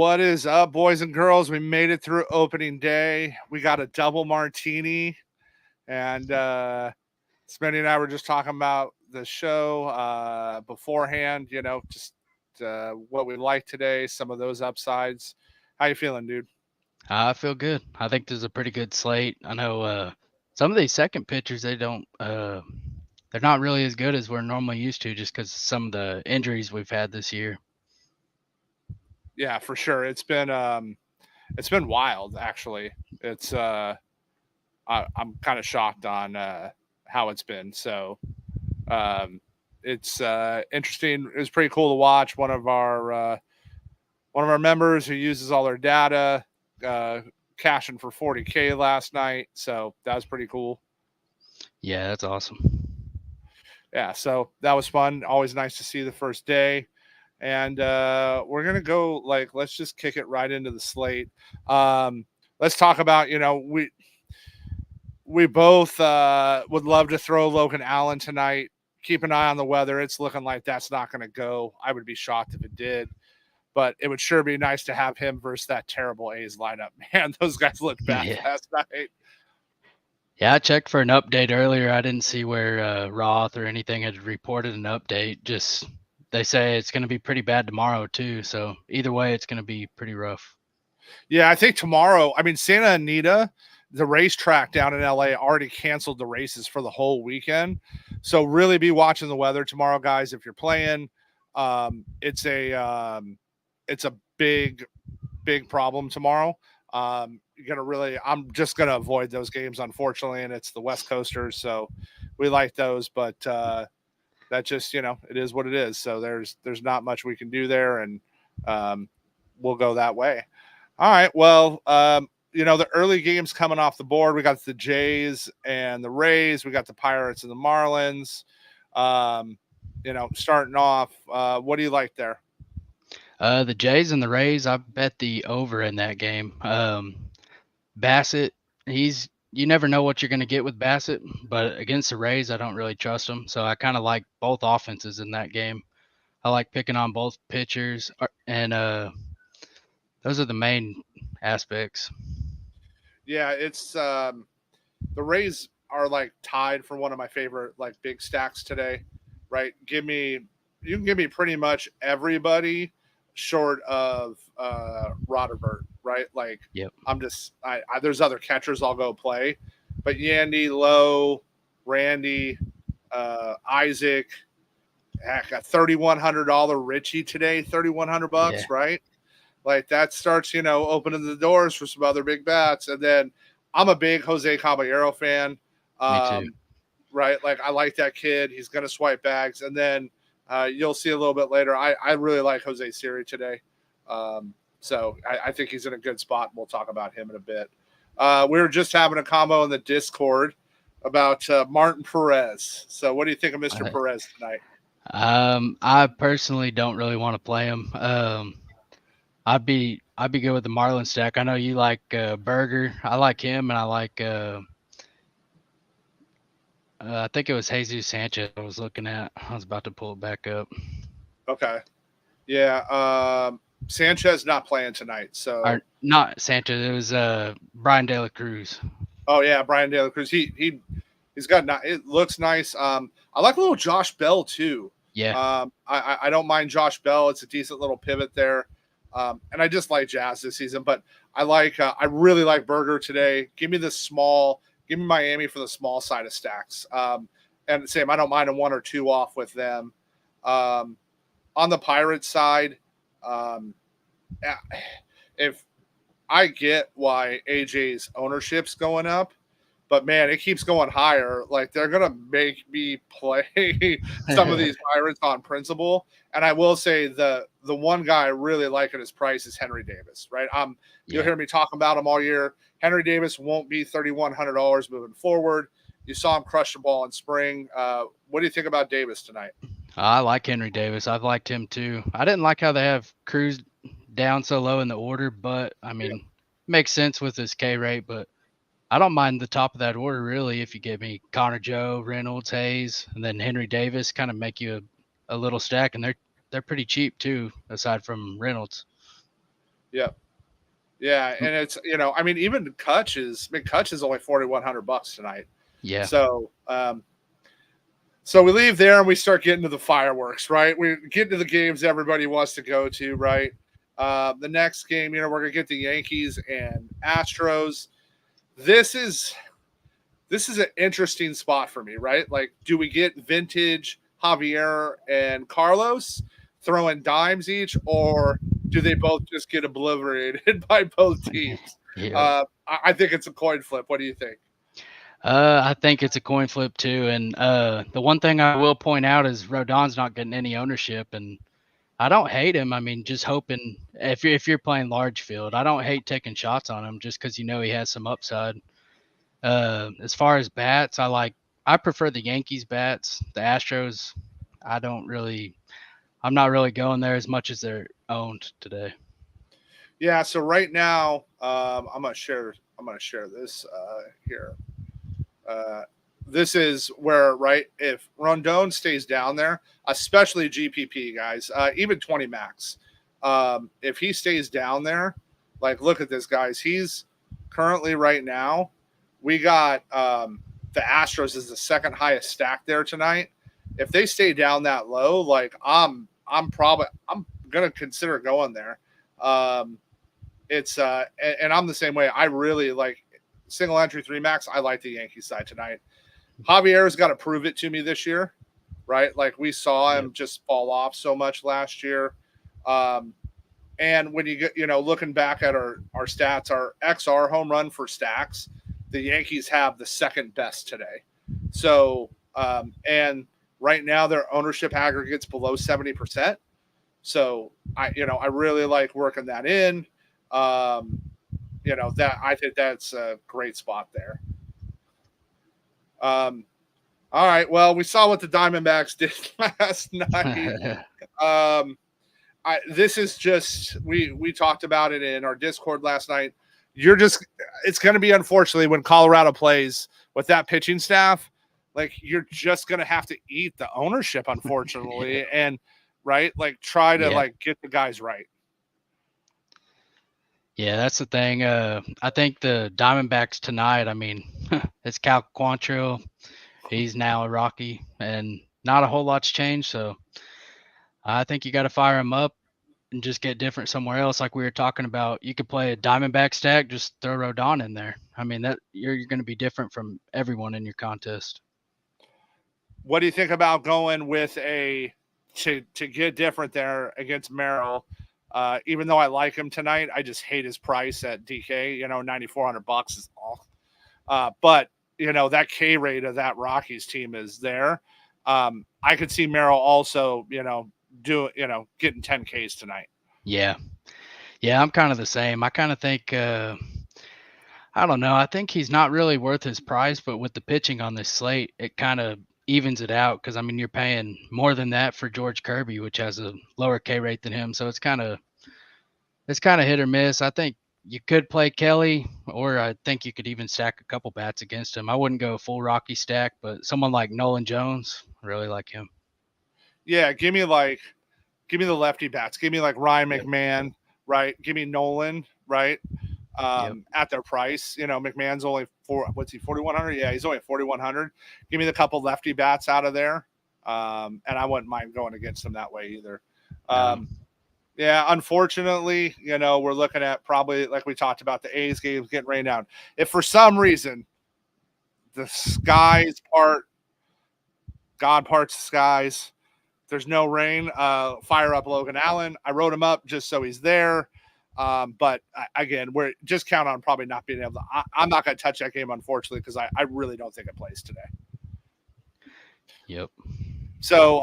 What is up, boys and girls? We made it through opening day. We got a double martini, and Smitty and I were just talking about the show beforehand. Just what we like today, some of those upsides. How you feeling, dude? I feel good. I think this is a pretty good slate. I know some of these second pitchers they're not really as good as we're normally used to just because some of the injuries we've had this year. Yeah, for sure. It's been wild, actually. I'm kind of shocked on how it's been. So um, it's interesting. It was pretty cool to watch. One of our members who uses all their data uh, cashing for 40K last night. So that was pretty cool. Yeah, that's awesome. Yeah, so that was fun. Always nice to see the first day. And we're gonna go let's just kick it right into the slate. Let's talk about we both would love to throw Logan Allen tonight. Keep an eye on the weather. It's looking like that's not going to go. I would be shocked if it did. But it would sure be nice to have him versus that terrible A's lineup. Man, those guys looked bad Yeah. last night. Yeah, I checked for an update earlier. I didn't see where Roth or anything had reported an update. Just they say it's going to be pretty bad tomorrow too. So either way, it's going to be pretty rough. Yeah, I think tomorrow, I mean, Santa Anita, the racetrack down in LA, already canceled the races for the whole weekend. So really be watching the weather tomorrow, guys. If you're playing, um, it's a um, it's a big problem tomorrow. You're gonna really, I'm just gonna avoid those games, unfortunately, and it's the West Coasters, so we like those, but that just it is what it is. So there's not much we can do there, and um, we'll go that way. All right. Well, the early games coming off the board. We got the Jays and the Rays. We got the Pirates and the Marlins. Starting off. What do you like there? The Jays and the Rays, I bet the over in that game. Bassett, he's you never know what you're going to get with Bassett, but against the Rays, I don't really trust him. So I kind of like both offenses in that game. I like picking on both pitchers, and those are the main aspects. Yeah, it's the Rays are like tied for one of my favorite like big stacks today. Right? You can give me pretty much everybody short of Rodderbert, right? Like Yep. there's other catchers I'll go play, but Yandy, Lowe, Randy, Isaac, heck, a $3,100 Richie today, 3,100 Yeah. bucks, right? Like that starts, opening the doors for some other big bats. And then I'm a big Jose Caballero fan. Me too. Um, right? Like I like that kid. He's gonna swipe bags. And then you'll see a little bit later. I really like Jose Siri today. So I think he's in a good spot. And we'll talk about him in a bit. We were just having a combo in the Discord about Martin Perez. So what do you think of Mr. I, Perez tonight? I personally don't really want to play him. I'd be good with the Marlin stack. I know you like Berger. I like him, and I like I think it was Jesus Sanchez I was looking at. I was about to pull it back up. Okay. Yeah. Sanchez not playing tonight. Or So not Sanchez. It was Brian De La Cruz. oh yeah, Brian De La Cruz. He's got it looks nice. I like a little Josh Bell too. Yeah. I don't mind Josh Bell. It's a decent little pivot there. And I just like Jazz this season, but I really like Berger today. Give me Miami for the small side of stacks. And same, I don't mind a one or two off with them. Um, on the Pirates side, um, if I get why AJ's ownership's going up, but man, it keeps going higher. Like they're gonna make me play some of these Pirates on principle. And I will say the one guy I really like at his price is Henry Davis. Right? You'll Yeah. hear me talking about him all year. Henry Davis won't be $3,100 moving forward. You saw him crush the ball in spring. What do you think about Davis tonight? I like Henry Davis. I've liked him too. I didn't like how they have Cruz down so low in the order, but I Yeah. mean, makes sense with his K rate. But I don't mind the top of that order really. If you give me Connor Joe, Reynolds, Hayes, and then Henry Davis, kind of make you a little stack, and they're pretty cheap too, aside from Reynolds. Yep. Yeah, and it's I mean, even Kutch is only $4,100 tonight. Yeah. So so we leave there and we start getting to the fireworks, right? We get to the games everybody wants to go to, right? The next game, we're gonna get the Yankees and Astros. This is this is an interesting spot for me, right? Like, do we get vintage Javier and Carlos throwing dimes each, or do they both just get obliterated by both teams? Yeah. I think it's a coin flip. What do you think? I think it's a coin flip too. And the one thing I will point out is Rodon's not getting any ownership, and I don't hate him. I mean, just hoping if you're playing large field, I don't hate taking shots on him just because he has some upside. As far as bats, I prefer the Yankees bats. The Astros, I don't really I'm not really going there as much as they're owned today. Yeah. So right now, I'm gonna share. This here. Uh, this is where, right, if Rondon stays down there, especially GPP guys, even 20 max, if he stays down there, like, look at this, guys. He's currently right now. We got the Astros is the second highest stack there tonight. If they stay down that low, like, I'm gonna consider going there. Um, it's and I'm the same way. I really like single entry three max. I like the Yankees side tonight. Javier's got to prove it to me this year, right? Like, we saw him just fall off so much last year. And when you get, looking back at our stats, our XR home run for stacks, the Yankees have the second best today. So, and right now their ownership aggregates below 70%. So I really like working that in. That I think that's a great spot there. All right. Well, we saw what the Diamondbacks did last night. This is just we talked about it in our Discord last night. It's going to be, unfortunately, when Colorado plays with that pitching staff, like, you're just going to have to eat the ownership, unfortunately, and right, like, try to like get the guys right. Yeah, that's the thing. I think the Diamondbacks tonight, I mean, it's Cal Quantrill. He's now a Rocky, and not a whole lot's changed. So I think you got to fire him up and just get different somewhere else. Like we were talking about, you could play a Diamondback stack, just throw Rodon in there. I mean, that you're going to be different from everyone in your contest. What do you think about going with to get different there against Merrill? Even though I like him tonight, I just hate his price at DK. $9,400 is all. But that K rate of that Rockies team is there. I could see Merrill also, getting 10 Ks tonight. Yeah, I'm kind of the same. I kind of think I don't know. I think he's not really worth his price, but with the pitching on this slate, it kind of evens it out because I mean you're paying more than that for George Kirby, which has a lower K rate than him. So it's kind of hit or miss. I think you could play Kelly, or I think you could even stack a couple bats against him. I wouldn't go full Rocky stack, but someone like Nolan Jones, I really like him. Yeah, give me the lefty bats. Give me like Ryan McMahon, right? Give me Nolan, right? At their price. McMahon's only 4,100? Yeah, he's only 4,100. Give me the couple lefty bats out of there. And I wouldn't mind going against them that way either. Yeah, unfortunately, we're looking at probably, like we talked about, the A's games getting rained down. If for some reason the skies part, God parts the skies, there's no rain, fire up Logan Allen. I wrote him up just so he's there. But again, we're just count on probably not being able to. I'm not going to touch that game, unfortunately, because I really don't think it plays today. Yep. So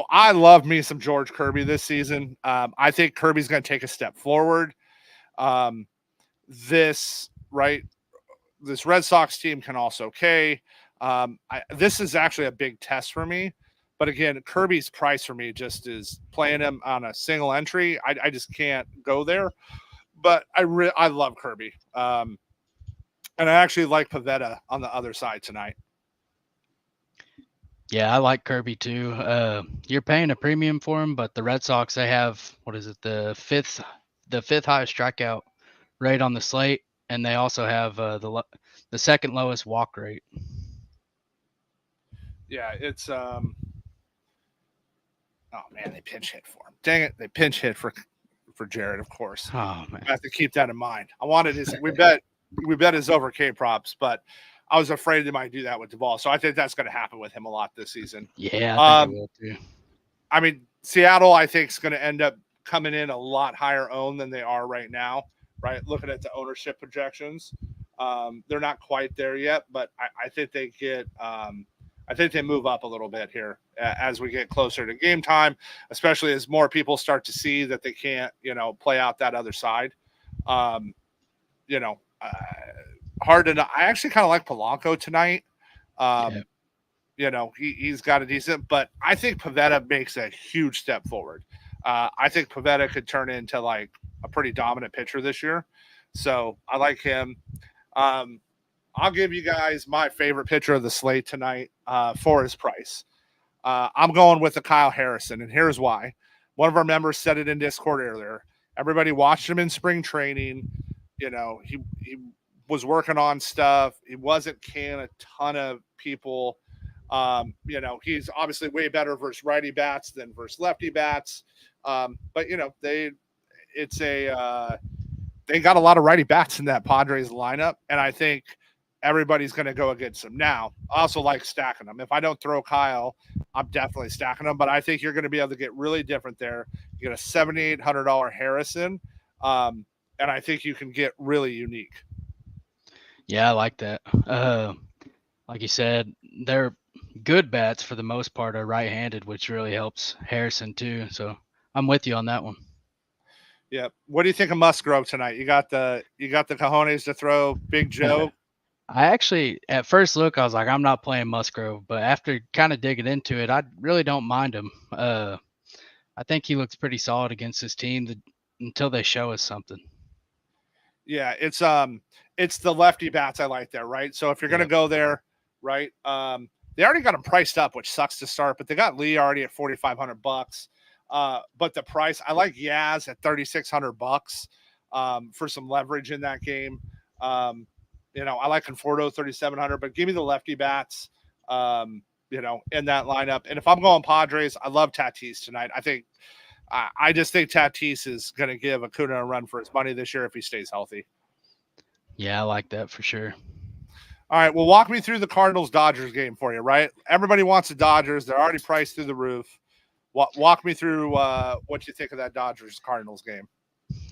I love me some George Kirby this season. I think Kirby's going to take a step forward. This Red Sox team can also this is actually a big test for me. But again, Kirby's price for me just is playing him on a single entry. I just can't go there. But I love Kirby. And I actually like Pavetta on the other side tonight. Yeah, I like Kirby too. You're paying a premium for him, but the Red Sox, they have, what is it, the the fifth highest strikeout rate on the slate, and they also have the second lowest walk rate. Yeah, it's oh man, they pinch hit for him. Dang it, they pinch hit for Jared, of course. Oh man, I have to keep that in mind. I wanted his we bet his over K props, but I was afraid they might do that with Duvall. So I think that's going to happen with him a lot this season. Yeah, I think it will too. I mean, Seattle, I think, is going to end up coming in a lot higher owned than they are right now, right? Looking at the ownership projections. They're not quite there yet, but I think they get I think they move up a little bit here as we get closer to game time, especially as more people start to see that they can't, play out that other side. You know, hard to know. I actually kind of like Polanco tonight. Yeah. He's got a decent, but I think Pivetta makes a huge step forward. I think Pivetta could turn into like a pretty dominant pitcher this year. So I like him. I'll give you guys my favorite pitcher of the slate tonight for his price. I'm going with the Kyle Harrison, and here's why. One of our members said it in Discord earlier. Everybody watched him in spring training. He was working on stuff. He wasn't canning a ton of people. He's obviously way better versus righty bats than versus lefty bats. But they got a lot of righty bats in that Padres lineup, and I think everybody's going to go against him. Now, I also like stacking them. If I don't throw Kyle, I'm definitely stacking them, but I think you're going to be able to get really different there. You get a $7,800 Harrison, and I think you can get really unique. Yeah, I like that. Like you said, they're good bats for the most part are right-handed, which really helps Harrison too. So I'm with you on that one. Yeah. What do you think of Musgrove tonight? You got the cojones to throw Big Joe. I actually, at first look, I was like, I'm not playing Musgrove, but after kind of digging into it, I really don't mind him. I think he looks pretty solid against his team until they show us something. Yeah, it's the lefty bats I like there, right? So if you're gonna go there, right? They already got him priced up, which sucks to start, but they got Lee already at $4,500. But the price, I like Yaz at $3,600 for some leverage in that game. I like Conforto 3,700, but give me the lefty bats, in that lineup. And if I'm going Padres, I love Tatis tonight. I just think Tatis is going to give Acuna a run for his money this year if he stays healthy. Yeah, I like that for sure. All right, well, walk me through the Cardinals-Dodgers game for you, right? Everybody wants the Dodgers. They're already priced through the roof. Walk me through what you think of that Dodgers-Cardinals game.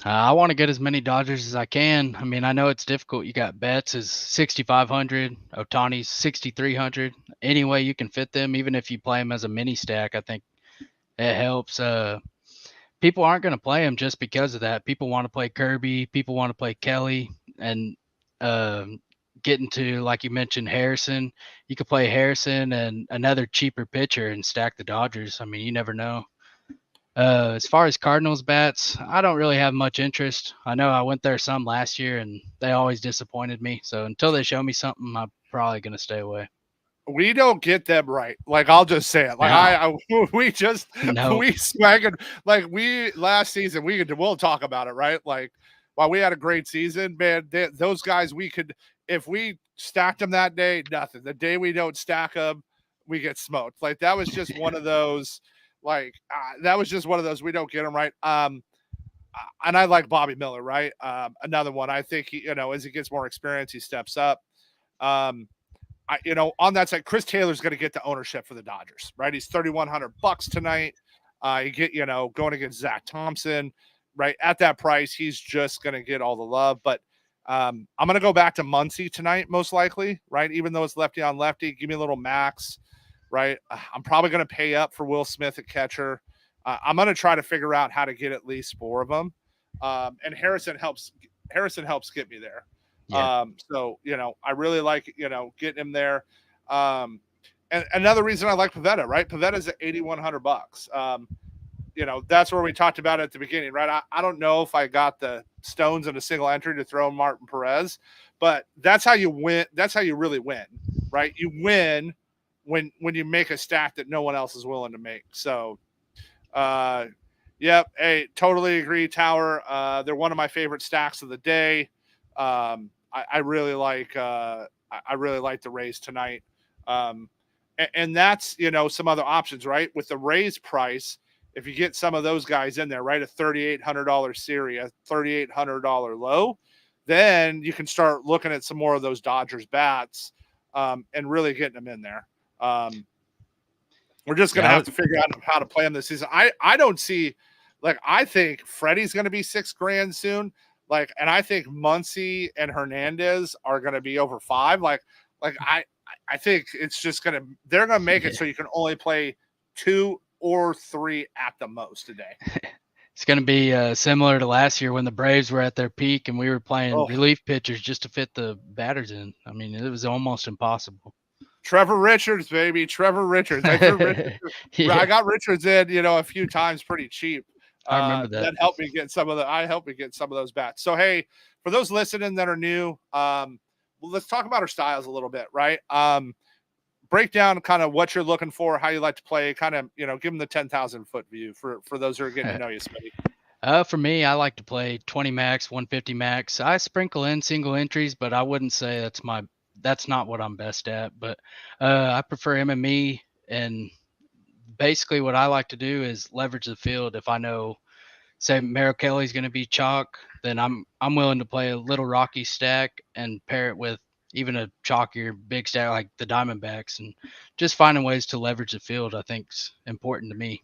I want to get as many Dodgers as I can. I mean, I know it's difficult. You got Betts is 6,500, Ohtani's 6,300. Any way you can fit them, even if you play them as a mini stack, I think it helps. People aren't going to play him just because of that. People want to play Kirby. People want to play Kelly. And getting to, like you mentioned, Harrison. You could play Harrison and another cheaper pitcher and stack the Dodgers. I mean, you never know. As far as Cardinals bats, I don't really have much interest. I know I went there some last year, and they always disappointed me. So until they show me something, I'm probably going to stay away. We don't get them right. Like, I'll just say it. Like, we swagged. Like, last season, we'll talk about it, right? Like, while we had a great season, man, those guys, if we stacked them that day, nothing. The day we don't stack them, we get smoked. Like, that was just one of those, we don't get them right. And I like Bobby Miller, right? Another one. I think he, as he gets more experience, he steps up. On that side, Chris Taylor's going to get the ownership for the Dodgers, right? He's $3,100 tonight. You get, going against Zach Thompson, right? At that price, he's just going to get all the love. But I'm going to go back to Muncy tonight, most likely, right? Even though it's lefty on lefty, give me a little max, right? I'm probably going to pay up for Will Smith at catcher. I'm going to try to figure out how to get at least 4 of them. And Harrison helps get me there. Yeah. I really like, getting him there. And another reason I like Pivetta, right? Pivetta's at $8,100. That's where we talked about it at the beginning, right? I don't know if I got the stones in a single entry to throw Martin Perez, but that's how you win. That's how you really win, right? You win when you make a stack that no one else is willing to make. So, Yep. Hey, totally agree, Tower. They're one of my favorite stacks of the day. I really like I really like the Rays tonight. And that's some other options, right? With the Rays price, if you get some of those guys in there, right? A $3,800 series, a $3,800 low, then you can start looking at some more of those Dodgers bats and really getting them in there. We're just going to Yeah, have to figure out how to play them this season. I don't see, like, I think Freddie's going to be $6,000 soon. Like, and I think Muncy and Hernandez are going to be over 5. I think it's just they're going to make it so you can only play 2 or 3 at the most today. it's going to be similar to last year when the Braves were at their peak and we were playing Oh, relief pitchers just to fit the batters in. I mean, it was almost impossible. Trevor Richards, baby. Trevor Richards. I threw Richards. Yeah, I got Richards in, a few times pretty cheap. I remember that. That helped me get some of those bats. So, hey, for those listening that are new, well, let's talk about our styles a little bit, right? Break down kind of what you're looking for, how you like to play, kind of, give them the 10,000 foot view for those who are getting to know you, Smitty. For me, I like to play 20 max, 150 max. I sprinkle in single entries, but I wouldn't say that's not what I'm best at. But I prefer MME, and basically what I like to do is leverage the field. If I know, say, Merrill Kelly's going to be chalk, then I'm willing to play a little rocky stack and pair it with even a chalkier big stack like the Diamondbacks, and just finding ways to leverage the field I think's important to me.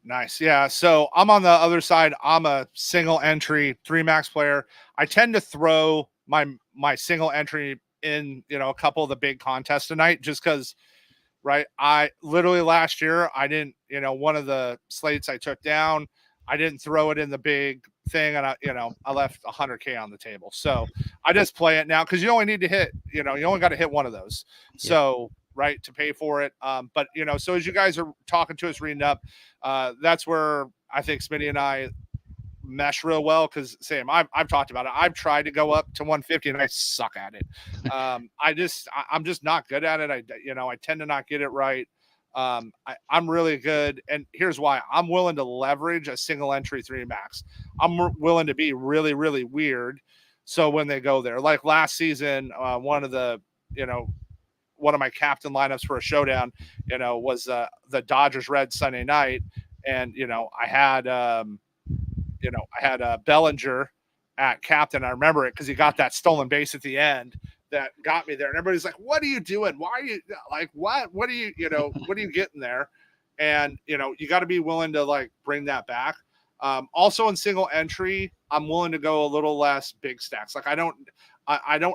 Nice. Yeah. So I'm on the other side. I'm a single entry 3 max player. I tend to throw my single entry in, a couple of the big contests tonight just because, right? I literally last year, I didn't, one of the slates I took down, I didn't throw it in the big thing. And I left 100K on the table. So I just play it now because you only need to hit, you only got to hit one of those. So, right, to pay for it. But, so as you guys are talking to us, reading up, that's where I think Smitty and I mesh real well because Sam, I've talked about it. I've tried to go up to 150 and I suck at it. I'm just not good at it. I tend to not get it right. I'm really good, and here's why. I'm willing to leverage a single entry 3 max. I'm willing to be really, really weird. So when they go there, like last season, one of my captain lineups for a showdown, was the Dodgers Reds Sunday night, and I had Bellinger at captain. I remember it because he got that stolen base at the end that got me there. And everybody's like, "What are you doing? Why are you like what? What are you what are you getting there?" And you got to be willing to like bring that back. Also in single entry, I'm willing to go a little less big stacks. Like I don't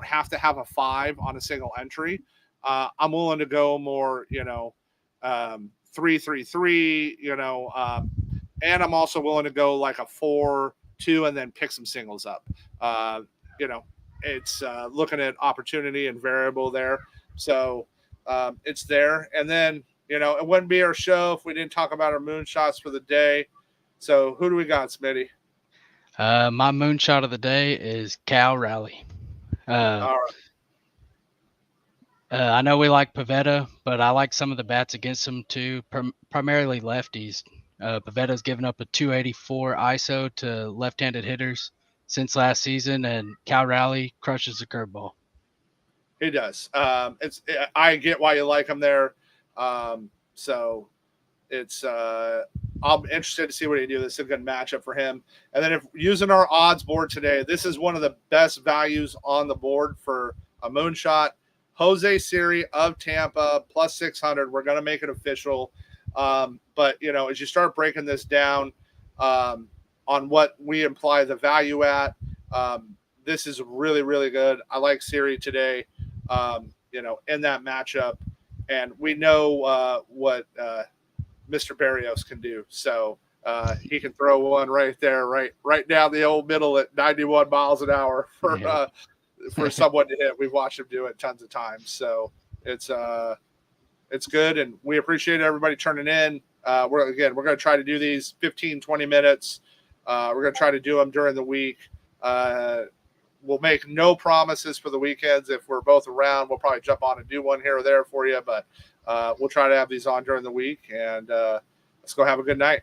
have to have a 5 on a single entry. I'm willing to go more, 3-3-3, and I'm also willing to go like a 4-2 and then pick some singles up. It's looking at opportunity and variable there. So it's there. And then, it wouldn't be our show if we didn't talk about our moonshots for the day. So who do we got, Smitty? My moonshot of the day is Cal Raleigh. All right. I know we like Pavetta, but I like some of the bats against him too, primarily lefties. Pavetta's given up a 284 ISO to left-handed hitters since last season, and Cal Raleigh crushes the curveball. He does. I get why you like him there. So it's I'm interested to see what he do. This is a good matchup for him. And then if using our odds board today, this is one of the best values on the board for a moonshot. Jose Siri of Tampa plus 600. We're going to make it official. But as you start breaking this down on what we imply the value at, this is really, really good. I like Siri today, in that matchup. And we know what Mr. Barrios can do. So he can throw one right there, right down the old middle at 91 miles an hour for someone to hit. We've watched him do it tons of times. So it's good. And we appreciate everybody turning in. We're going to try to do these 15, 20 minutes. We're going to try to do them during the week. We'll make no promises for the weekends. If we're both around, we'll probably jump on and do one here or there for you, but we'll try to have these on during the week. And Let's go have a good night.